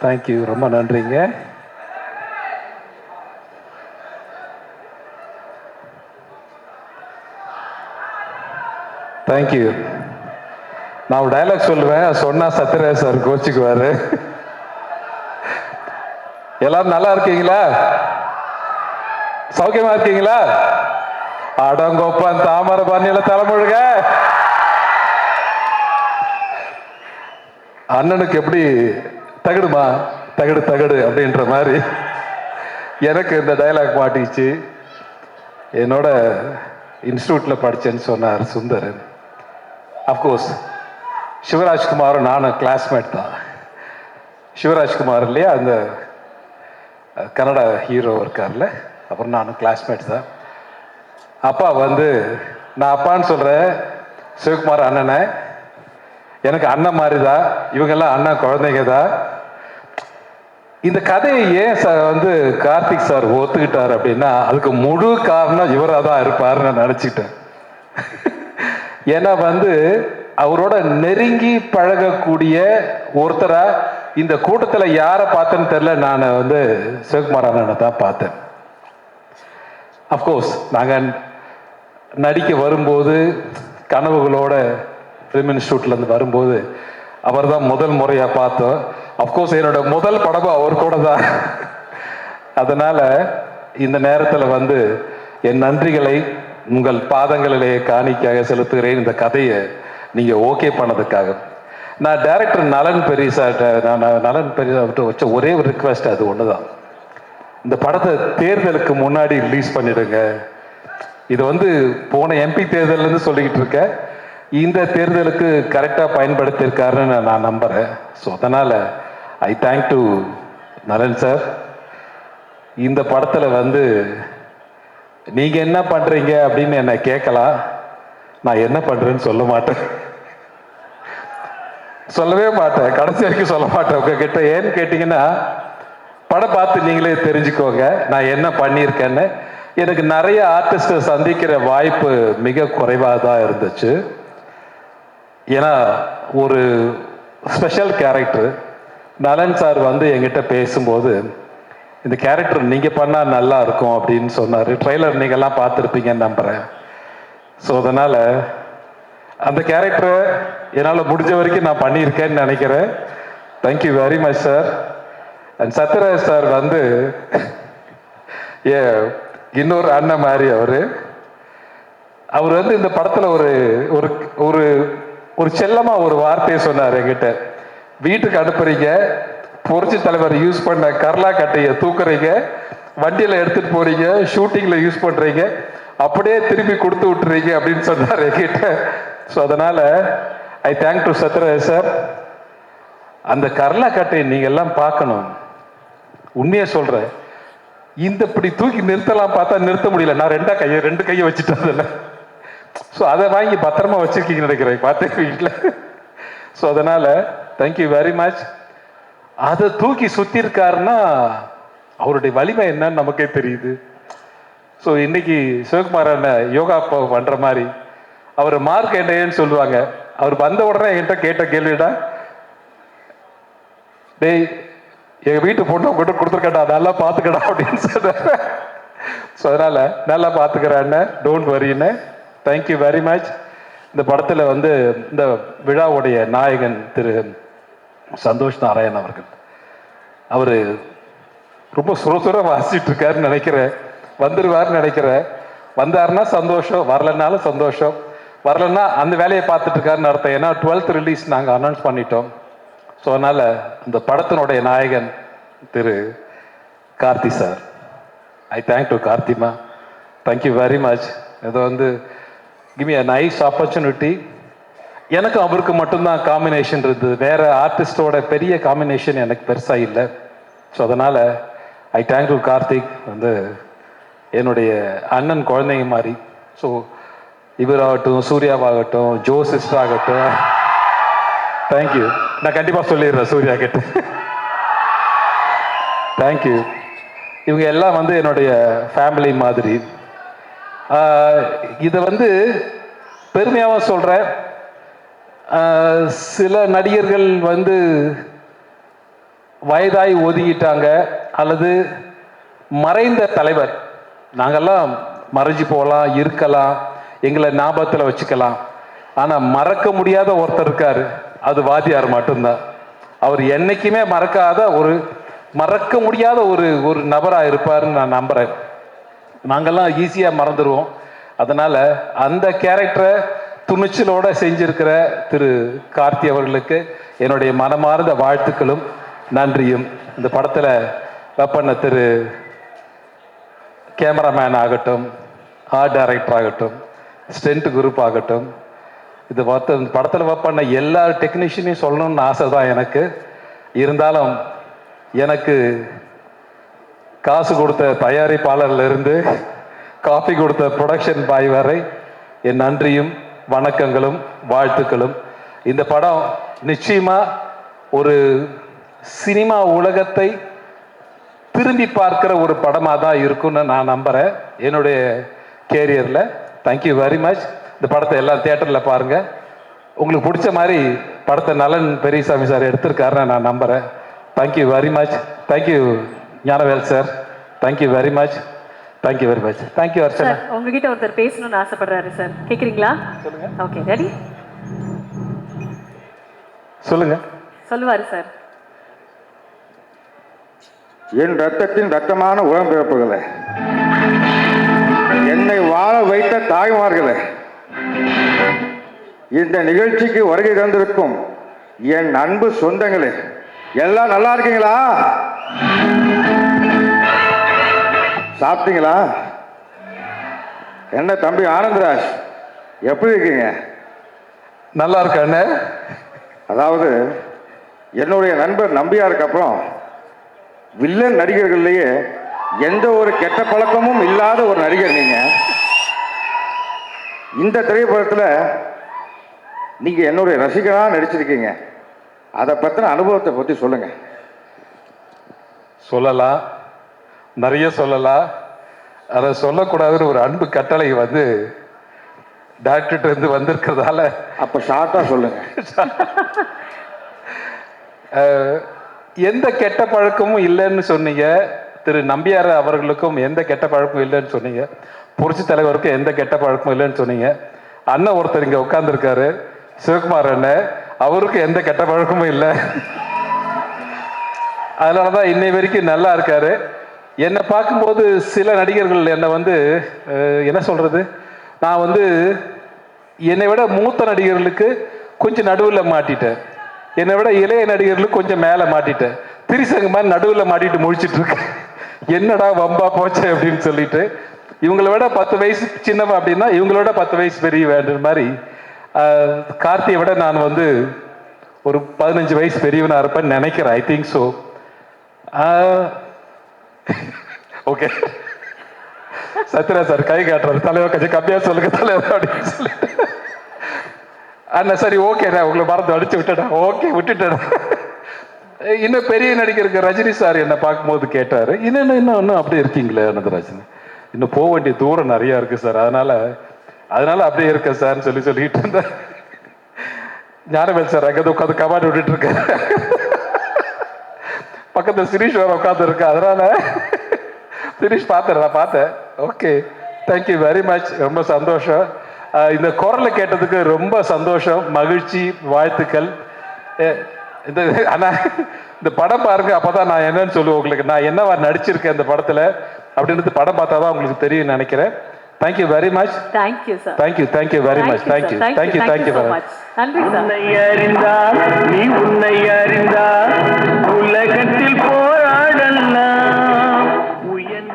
Thank you, ரொம்ப நன்றிங்க. Thank you. நான் ஒரு டைலாக் சொல்லுவேன், சொன்னா சத்யராஜ் சார் கோச்சிக்குவாரு. எல்லாரும் நல்லா இருக்கீங்களா? சௌக்கியமா இருக்கீங்களா? அடங்கொப்பன் தாமரை பண்ணியில தலைமுழுக. அண்ணனுக்கு எப்படி தகடுமா தகடு தகடு அப்படின்ற மாதிரி எனக்கு இந்த டைலாக் மாட்டிச்சு. என்னோட இன்ஸ்டியூட்ல படிச்சேன்னு சொன்னார் சுந்தர். அப்கோர்ஸ் சிவராஜ்குமாரும் நானும் கிளாஸ்மேட் தான். சிவராஜ்குமார் இல்லையா, அந்த கன்னட ஹீரோ இருக்கார்ல, அப்புறம் நானும் கிளாஸ்மேட் தான். அப்பா வந்து, நான் அப்பான்னு சொல்கிறேன் சிவகுமார் அண்ணனை, எனக்கு அண்ணன் மாதிரி தான், இவங்கெல்லாம் அண்ணன் குழந்தைங்க தான். இந்த கதையை ஏன் வந்து கார்த்திக் சார் ஒத்துக்கிட்டார் அப்படின்னா, அதுக்கு முழு காரணம் இவராக தான் இருப்பார்னு நான் நினச்சிட்டேன். ஏன்னா வந்து அவரோட நெருங்கி பழகக்கூடிய ஒருத்தரா இந்த கூட்டத்தில் யாரை பார்த்தேன்னு தெரியல, நான் வந்து சிவகுமார் அண்ணனை தான் பார்த்தேன். அஃப்கோர்ஸ் நாங்கள் நடிக்க வரும்போது கனவுகளோட ஃபிலிம் இன்ஸ்டியூட்லேருந்து வரும்போது அவர் தான் முதல் முறையாக பார்த்தோம். அஃப்கோர்ஸ் என்னோட முதல் படமும் அவர் கூட தான். அதனால் இந்த நேரத்தில் வந்து என் நன்றிகளை உங்கள் பாதங்களிலே காணிக்காக செலுத்துகிறேன். இந்த கதையை நீங்கள் ஓகே பண்ணதுக்காக. நான் டைரக்டர் நலன் பெரியசார்ட்ட நலன் பெரியசார்ட்ட வச்ச ஒரே ஒரு ரிக்வெஸ்ட் அது ஒன்று தான். இந்த படத்தை தேர்தலுக்கு முன்னாடி ரிலீஸ் பண்ணிடுங்க. இது வந்து போன எம்பி தேர்தல்லேருந்து சொல்லிக்கிட்டு இருக்கேன், இந்த தேர்தலுக்கு கரெக்டாக பயன்படுத்தியிருக்காருன்னு நான் நம்புகிறேன். ஸோ அதனால் ஐ தேங்க் டு நலன் சார். இந்த படத்தில் வந்து நீங்கள் என்ன பண்ணுறீங்க அப்படின்னு என்னை கேட்கலாம், நான் என்ன பண்ணுறேன்னு சொல்ல மாட்டேன், சொல்லவே மாட்டேன், கடைசி வரைக்கும் சொல்ல மாட்டேன் உங்ககிட்ட. ஏன்னு கேட்டிங்கன்னா, படம் பார்த்து நீங்களே தெரிஞ்சுக்கோங்க நான் என்ன பண்ணியிருக்கேன்னு. எனக்கு நிறைய ஆர்டிஸ்டை சந்திக்கிற வாய்ப்பு மிக குறைவாக தான் இருந்துச்சு. ஏன்னா ஒரு ஸ்பெஷல் கேரக்டர் நலன் சார் வந்து என்கிட்ட பேசும்போது, இந்த கேரக்டர் நீங்கள் பண்ணால் நல்லா இருக்கும் அப்படின்னு சொன்னார். ட்ரெய்லர் நீங்கள்லாம் பார்த்துருப்பீங்கன்னு நம்புகிறேன். ஸோ அதனால் அந்த கேரக்டரை என்னால் முடிஞ்ச வரைக்கும் நான் பண்ணியிருக்கேன்னு நினைக்கிறேன். Thank you very much sir. And Sathyaraj sir வந்து இன்னொரு அண்ணன் மாதிரி அவர் வந்து இந்த படத்தில் ஒரு ஒரு ஒரு செல்லமாக ஒரு வார்த்தையை சொன்னார் என்கிட்ட. வீட்டுக்கு அனுப்புறீங்க, புரட்சி தலைவர் யூஸ் பண்ண கர்லா கட்டையை தூக்குறீங்க, வண்டியில் எடுத்துகிட்டு போகிறீங்க, ஷூட்டிங்கில் யூஸ் பண்ணுறீங்க, அப்படியே திரும்பி கொடுத்து விட்டுறீங்க அப்படின்னு சொன்னார் என்கிட்ட. ஸோ அதனால் ஐ தேங்க் டு சத்யராஜ் சார். அந்த கர்லா கட்டையை நீங்கள் எல்லாம் பார்க்கணும். உண்மையை சொல்கிறேன், இந்த இப்படி தூக்கி நிறுத்தலாம் பார்த்தா நிறுத்த முடியல. நான் ரெண்டு கையை வச்சுட்டேன் அதில். ஸோ அதை வாங்கி பத்திரமா வச்சிருக்கீங்கன்னு நினைக்கிறேன், பார்த்தேன் வீட்டில். ஸோ அதனால் தேங்க்யூ வெரி மச். அதை தூக்கி சுற்றிருக்காருன்னா அவருடைய வலிமை என்னன்னு நமக்கே தெரியுது. ஸோ இன்னைக்கு சிவகுமார் அண்ணன் யோகா பண்ணுற மாதிரி அவர் மார்க் என்னன்னு சொல்லுவாங்க. அவர் வந்த உடனே என்கிட்ட கேட்ட கேள்விடா, டேய் எங்கள் வீட்டு பொண்ணை கொண்டு கொடுத்துருக்கடா, நல்லா பார்த்துக்கடா அப்படின்னு சொன்னார். ஸோ அதனால் நல்லா பார்த்துக்கிறேன், டோன்ட் வரின்னு. Thank you very much. இந்த படத்தில் வந்து இந்த விழாவுடைய நாயகன் திரு சந்தோஷ் நாராயண் அவர்கள், அவர் ரொம்ப சுரசுர வாசிச்சுட்டு இருக்காருன்னு நினைக்கிறேன். வந்துடுவார்னு நினைக்கிறேன். வந்தாருன்னா சந்தோஷம், வரலன்னாலும் சந்தோஷம். வரலன்னா அந்த வேலையை பார்த்துட்டு இருக்காருன்னு அர்த்தம். ஏன்னா 12th ரிலீஸ் நாங்கள் அனௌன்ஸ் பண்ணிட்டோம். ஸோ அதனால் இந்த படத்தினுடைய நாயகன் திரு Karthi sir, I thank to கார்த்திமா. Thank you very much. இது வந்து give me a nice opportunity. எனக்கும் அவருக்கு மட்டும்தான் காம்பினேஷன் இருந்தது, வேற ஆர்டிஸ்டோட பெரிய காம்பினேஷன் எனக்கு பெருசாக இல்லை. ஸோ அதனால் ஐ தேங்க் டு கார்த்திக். வந்து என்னுடைய அண்ணன் குழந்தைங்க மாதிரி. ஸோ இவராகட்டும், சூர்யாவாகட்டும், ஜோ சிஸ்டர் ஆகட்டும், தேங்க்யூ. நான் கண்டிப்பாக சொல்லிடுறேன் சூர்யா கிட்ட. தேங்க்யூ. இவங்க எல்லாம் வந்து என்னுடைய ஃபேமிலி மாதிரி. இதை வந்து பெருமையாகவும் சொல்கிறேன். சில நடிகர்கள் வந்து வயதாகி ஒதுங்கிட்டாங்க அல்லது மறைந்த தலைவர், நாங்கள்லாம் மறைஞ்சு போகலாம், இருக்கலாம், எங்களை ஞாபகத்தில் வச்சுக்கலாம். ஆனால் மறக்க முடியாத ஒருத்தர் இருக்கார், அது வாத்தியார் மட்டும்தான். அவர் என்னைக்குமே மறக்க முடியாத ஒரு நபராக இருப்பார்னு நான் நம்புகிறேன். நாங்கள்லாம் ஈஸியாக மறந்துடுவோம். அதனால் அந்த கேரக்டரை துணிச்சலோடு செஞ்சிருக்கிற திரு கார்த்தி அவர்களுக்கு என்னுடைய மனமார்ந்த வாழ்த்துக்களும் நன்றியும். இந்த படத்தில் பண்ண திரு கேமராமேன் ஆகட்டும், ஆர்ட் டைரக்டர் ஆகட்டும், ஸ்டென்ட் குரூப் ஆகட்டும், இது இந்த படத்தில் பண்ண எல்லா டெக்னீஷியனையும் சொல்லணும்னு ஆசை தான் எனக்கு. இருந்தாலும் எனக்கு காசு கொடுத்த தயாரிப்பாளர்லேருந்து காப்பி கொடுத்த ப்ரொடக்ஷன் பாய் வரை என் நன்றியும் வணக்கங்களும் வாழ்த்துக்களும். இந்த படம் நிச்சயமாக ஒரு சினிமா உலகத்தை திரும்பி பார்க்கிற ஒரு படமாக தான் இருக்குன்னு நான் நம்புகிறேன் என்னுடைய கேரியரில். Thank you very much. இந்த படத்தை எல்லாம் தியேட்டரில் பாருங்கள். உங்களுக்கு பிடிச்ச மாதிரி படத்தை நலன் பெரியசாமி சார் எடுத்திருக்காருன்னு நான் நம்புகிறேன். Thank you very much. Thank you Gnanavel sir. Thank you very much. Thank you very much. Thank you Archana. உங்ககிட்ட ஒருத்தர் பேசணும்னு ஆசைப்படுறாரு சார், கேட்குறீங்களா? சொல்லுங்க. Okay, ready? சொல்லுங்க. சொல்லுவாரு சார். என் ரத்தத்தின் ரத்தமான உடன்பிறப்புகளே, என்னை வாழ வைத்த தாய்மார்களே, இந்த நிகழ்ச்சிக்கு வருகை தந்திருக்கும் என் அன்பு சொந்தங்களே, எல்லாம் நல்லா இருக்கீங்களா? சாப்பிட்டீங்களா? என்ன தம்பி ஆனந்தராஜ், எப்படி இருக்கீங்க? நல்லா இருக்கானே. அதாவது என்னுடைய நண்பர் நம்பியாருக்கு அப்புறம் வில்லன் நடிகர்கள்லேயே எந்த ஒரு கெட்ட பழக்கமும் இல்லாத ஒரு நடிகர் நீங்க. இந்த திரைப்படத்தில் நீங்க என்னுடைய ரசிகராக நடிச்சிருக்கீங்க. அதை பற்றின அனுபவத்தை பற்றி சொல்லுங்க. சொல்லலாம், நிறைய சொல்லலாம். அதை சொல்லக்கூடாதுன்னு ஒரு அன்பு கட்டளை டாக்டர்கிட்ட இருந்து வந்திருக்கிறதால அப்போ ஷார்ட்டாக சொல்லுங்க. எந்த கெட்ட பழக்கமும் இல்லைன்னு சொன்னீங்க. திரு நம்பியார் அவர்களுக்கும் எந்த கெட்ட பழக்கமும் இல்லைன்னு சொன்னீங்க. புரட்சி தலைவருக்கும் எந்த கெட்ட பழக்கமும் இல்லைன்னு சொன்னீங்க. அண்ணன் ஒருத்தர் இங்கே உட்காந்துருக்காரு, சிவகுமார் அண்ணன், அவருக்கு எந்த கெட்ட பழக்கமும் இல்லை. அதனால தான் இன்னை வரைக்கும் நல்லா இருக்காரு. என்னை பார்க்கும்போது சில நடிகர்கள் என்னை என்ன சொல்கிறது, நான் என்னை விட மூத்த நடிகர்களுக்கு கொஞ்சம் நடுவில் மாட்டிட்டேன், என்னை விட இளைய நடிகர்களுக்கு கொஞ்சம் மேலே மாட்டிட்டேன். திரிசங்க மாதிரி நடுவில் மாட்டிட்டு முழிச்சிட்டு இருக்கேன். என்னடா வம்பா போச்சு அப்படின்னு சொல்லிட்டு. இவங்கள விட 10 வயசு சின்னவன் அப்படின்னா இவங்களோட 10 வயசு பெரிய வேண்டுற மாதிரி கார்த்தியை விட நான் ஒரு 15 வயசு பெரியவனா இருப்பேன்னு நினைக்கிறேன். I think so. Okay, Sathyaraj sir கை காட்டுறாரு, தலைவர் கொஞ்சம் கம்மியா சொல்லுங்க தலைவர் அப்படின்னு சொல்லிட்டு. அண்ணா சரி ஓகேண்ணா, உங்களை மறந்து அடிச்சு விட்டேன். ஓகே விட்டுட்டேன். இன்னும் பெரிய நடிகருக்கு ரஜினி சார் என்னை பார்க்கும்போது கேட்டாரு, இன்னும் அப்படி இருக்கீங்களே அனந்தராஜன், இன்னும் போக வேண்டிய தூரம் நிறைய இருக்கு சார், அதனால அப்படியே இருக்க சார்னு சொல்லிட்டு இருந்தேன். ஞானவேல் சார் அங்கே உட்காந்து கமாண்ட் விட்டுட்டு இருக்க, பக்கத்தில் சிரீஷ் வேற உட்காந்து இருக்கு, அதனால சிரீஷ் நான் பார்த்தேன். Okay, thank you very much. ரொம்ப சந்தோஷம். இந்த குரலை கேட்டதுக்கு ரொம்ப சந்தோஷம், மகிழ்ச்சி, வாழ்த்துக்கள். ஆனால் இந்த படம் பாருங்க, அப்போதான் நான் என்னன்னு சொல்லுவேன் உங்களுக்கு, நான் என்னவா நடிச்சிருக்கேன் இந்த படத்தில் அப்படின்றது படம் பார்த்தா தான் உங்களுக்கு தெரியும் நினைக்கிறேன். Thank you very much. Thank you sir. Thank you very much. Thank you very much. நன்றி சார். நீ உன்னை அறிந்தால்